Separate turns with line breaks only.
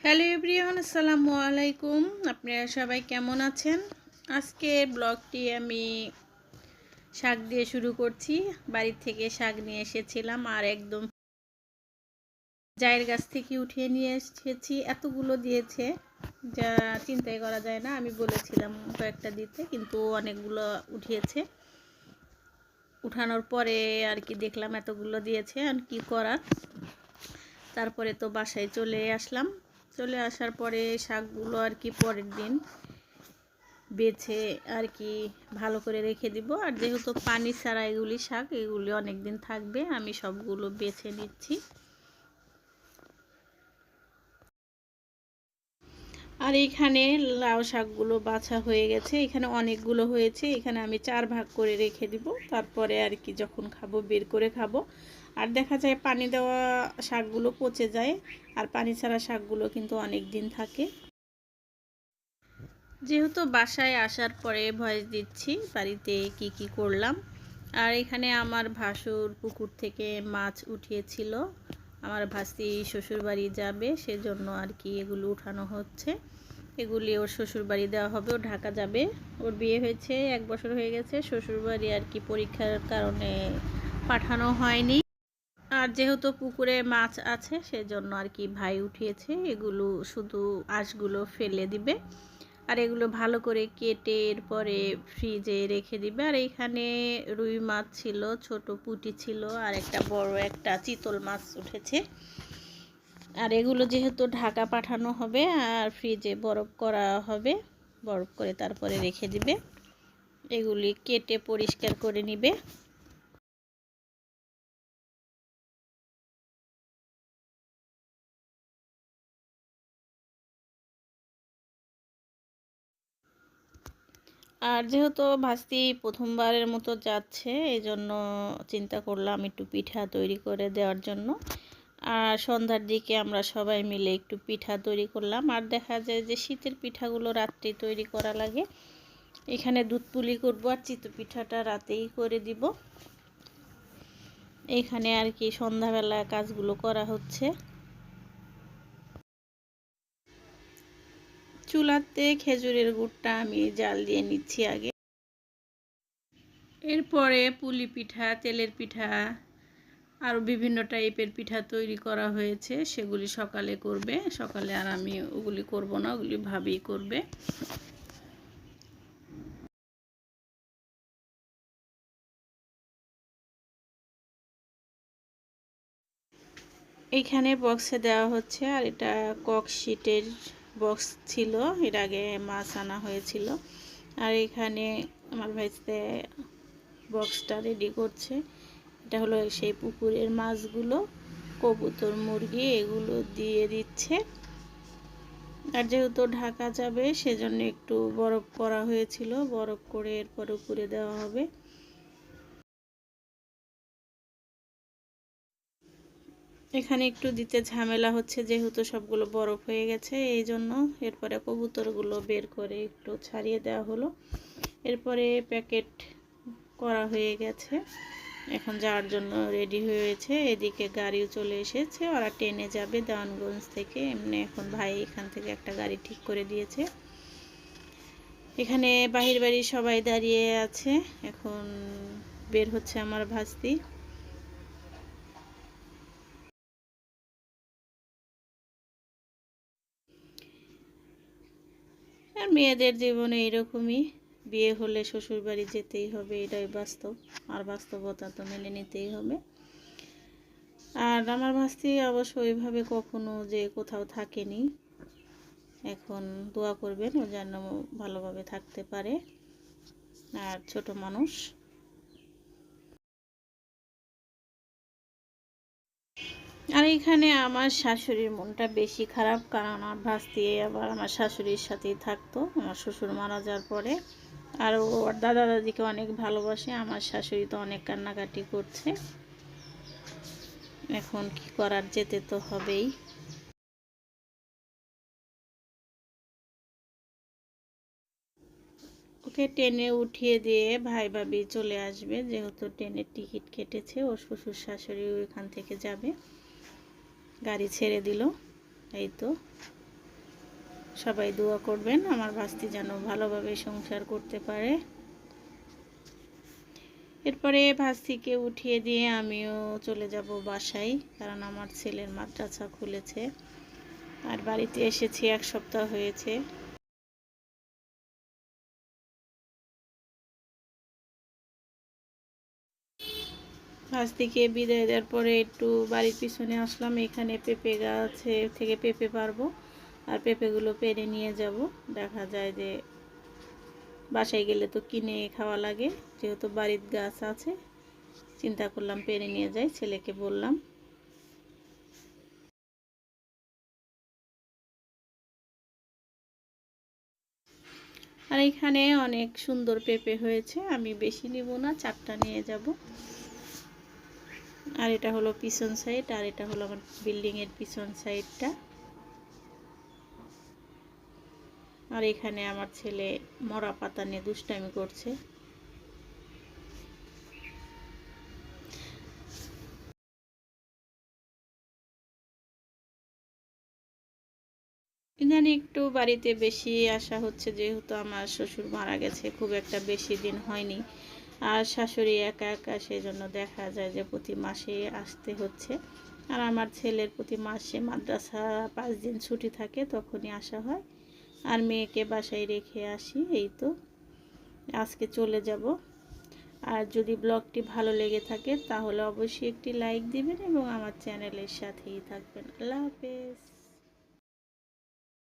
Hello everyone, আসসালামু আলাইকুম। আপনারা সবাই কেমন আছেন? আজকের ব্লগটি আমি শাক দিয়ে শুরু করছি। বাড়ি থেকে শাক নিয়ে এসেছিলাম আর একদম জায়ের গাছ থেকে উঠিয়ে নিয়ে এসেছি। এতগুলো দিয়েছে যা চিন্তাই করা যায় না। আমি বলেছিলাম কয়েকটা দিতে, কিন্তু অনেকগুলো উঠিয়েছে। উঠানোর পরে আর কি দেখলাম এতগুলো দিয়েছে, আর কি করার। তারপরে তো বাসায় চলে আসলাম। চলে আসার পরে শাকগুলো আর কি পরের দিন বেছে আর কি ভালো করে রেখে দিব। আর যেহেতু পানি ছাড়া এগুলি শাক, এগুলি অনেক দিন থাকবে, আমি সবগুলো বেছে নিচ্ছি। আর এখানে লাউ শাকগুলো বাছা হয়ে গেছে, এখানে অনেকগুলো হয়েছে। এখানে আমি 4 ভাগ করে রেখে দিব, তারপরে আর কি যখন খাবো বের করে খাবো। আর দেখা যায় পানি দেওয়া শাকগুলো পচে যায়, আর পানি ছাড়া শাকগুলো কিন্তু অনেক দিন থাকে। যেহেতু বাসায় আসার পরে ভয়েস দিচ্ছি বাড়িতে কি কি করলাম। আর এখানে আমার ভাসুর পুকুর থেকে মাছ উঠিয়েছিল, আমার ভাসি শ্বশুরবাড়ি যাবে সেজন্য আর কি এগুলো উঠানো হচ্ছে। এগুলি ওর শ্বশুরবাড়ি দেওয়া হবে, ও ঢাকা যাবে। ওর বিয়ে হয়েছে 1 বছর হয়ে গেছে, শ্বশুরবাড়ি আর কি পরীক্ষার কারণে পাঠানো হয়নি। আর যেহেতু পুকুরে মাছ আছে সেজন্য আর কি ভাই উঠিয়েছে। এগুলো শুধু আঁশগুলো ফেলে দিবে, আর এগুলো ভালো করে কেটে এরপরে ফ্রিজে রেখে দিবে। আর এখানে রুই মাছ ছিল, ছোট পুঁটি ছিল, আর একটা বড় একটা চিতল মাছ উঠেছে। আর এগুলো যেহেতু ঢাকা পাঠানো হবে আর ফ্রিজে বরফ করা হবে, বরফ করে তারপরে রেখে দিবে। এগুলি কেটে পরিষ্কার করে নিবে। আর যেহেতু ভাস্তি প্রথমবারের মতো যাচ্ছে, এই জন্য চিন্তা করলাম একটু পিঠা তৈরি করে দেওয়ার জন্য। আর সন্ধ্যার দিকে আমরা সবাই মিলে একটু পিঠা তৈরি করলাম। আর দেখা যায় যে শীতের পিঠাগুলো রাত্রেই তৈরি করা লাগে। এখানে দুধ পুলি করবো, আর চিতই পিঠাটা রাতেই করে দিব। এখানে আর কি সন্ধ্যাবেলা কাজগুলো করা হচ্ছে। চুলাতে খেজুরের গুড়টা আমি জাল দিয়ে নিচ্ছি আগে। এরপরে পুলি পিঠা, তেলের পিঠা, আরও বিভিন্ন টাইপের পিঠা তৈরি করা হয়েছে, সেগুলি সকালে করবে। সকালে আর আমি ওগুলি করব না, ওগুলি ভাবেই করবে। এইখানে বক্সে দেওয়া হচ্ছে, আর এটা ককশিটের বক্স ছিল, এর আগে মাছ আনা হয়েছিল। আর এখানে আমার ভাইতে বক্সটা রেডি করছে। এটা হলো সেই পুকুরের মাছগুলো, কবুতর, মুরগি এগুলো দিয়ে দিচ্ছে। আর যেহেতু ঢাকা যাবে সেজন্য একটু বরফ করা হয়েছিল, বরফ করে এরপর উপরে দেওয়া হবে। এখানে একটু দিতে ঝামেলা হচ্ছে, যেহেতু সবগুলো বরফ হয়ে গেছে এই জন্য। এরপরে কবুতরগুলো বের করে একটু ছাড়িয়ে দেওয়া হলো। এরপরে প্যাকেট করা হয়ে গেছে, এখন যাওয়ার জন্য রেডি হয়েছে। এদিকে গাড়িও চলে এসেছে, ওরা ট্রেনে যাবে দেওয়ানগঞ্জ থেকে। এমনি এখন ভাই এখান থেকে একটা গাড়ি ঠিক করে দিয়েছে। এখানে বাহির বাড়ি সবাই দাঁড়িয়ে আছে, এখন বের হচ্ছে আমার ভাস্তি। আর মেয়েদের জীবনে এরকমই, বিয়ে হলে শ্বশুরবাড়ি যেতেই হবে, এটাই বাস্তব। আর বাস্তবতা তো মেনে নিতেই হবে। আর আমার ভাস্তি অবশ্য ওইভাবে কখনো যে কোথাও থাকেনি। এখন দোয়া করবেন ও যেন ভালোভাবে থাকতে পারে, আর ছোট মানুষ। আর এখানে আমার শাশুড়ির মনটা বেশি খারাপ, কারণ আমার ভাস্তি আবার আমার শাশুড়ির সাথেই থাকতো আমার শ্বশুর মারা যাওয়ার পরে। আর ওর দাদা দাদিকে অনেক ভালোবাসে। আমার শাশুড়ি তো অনেক কান্নাকাটি করছে। এখন কি করার, যেতে তো হবেই। ওকে ট্রেনে উঠিয়ে দিয়ে ভাই ভাবি চলে আসবে, যেহেতু ট্রেনের টিকিট কেটেছে। ওর শ্বশুর শাশুড়ি ওইখান থেকে যাবে, গাড়ি ছেড়ে দিল। এই তো সবাই দোয়া করবেন আমার ভাস্তি যেন ভালোভাবে সংসার করতে পারে। এরপরে ভাস্তিকে উঠিয়ে দিয়ে আমিও চলে যাব বাসায়, কারণ আমার ছেলের মাদ্রাসা খুলেছে আর বাড়িতে এসেছি 1 সপ্তাহ হয়েছে। ভাস্তিকে বিদায় দেওয়ার পরে একটু বাড়ির পিছনে আসলাম। এখানে পেঁপে গাছ থেকে পেঁপে পারবো আর পেঁপেগুলো পেরে নিয়ে যাব। দেখা যায় যে বাসায় গেলে তো কিনে খাওয়া লাগে, যেহেতু বাড়ির গাছ আছে চিন্তা করলাম পেরে নিয়ে যাই, ছেলেকে বললাম। আর এখানে অনেক সুন্দর পেঁপে হয়েছে, আমি বেশি নিব না, 4টা নিয়ে যাব। আর এটা হলো পিছন সাইড, আর এটা হলো আমার বিল্ডিংয়ের পিছন সাইডটা। আর এখানে আমার ছেলে মরা পাতা নিয়ে দুষ্টামি করছে। ইদানিং একটু বাড়িতে বেশি আসা হচ্ছে, যেহেতু আমার শ্বশুর মারা গেছে, খুব একটা বেশি দিন হয়নি। আর শাশুড়ি একা একা, সেই জন্য দেখা যায় যে প্রতি মাসে আসতে হচ্ছে। আর আমার ছেলের প্রতি মাসে মাদ্রাসা 5 দিন ছুটি থাকে, তখনই আসা হয়। আর মেয়েকে বাসায় রেখে আসি, এই তো আজকে চলে যাব। আর যদি ব্লগটি ভালো লেগে থাকে তাহলে অবশ্যই একটি লাইক দিবেন এবং আমার চ্যানেলের সাথেই থাকবেন। আল্লাহ হাফেজ।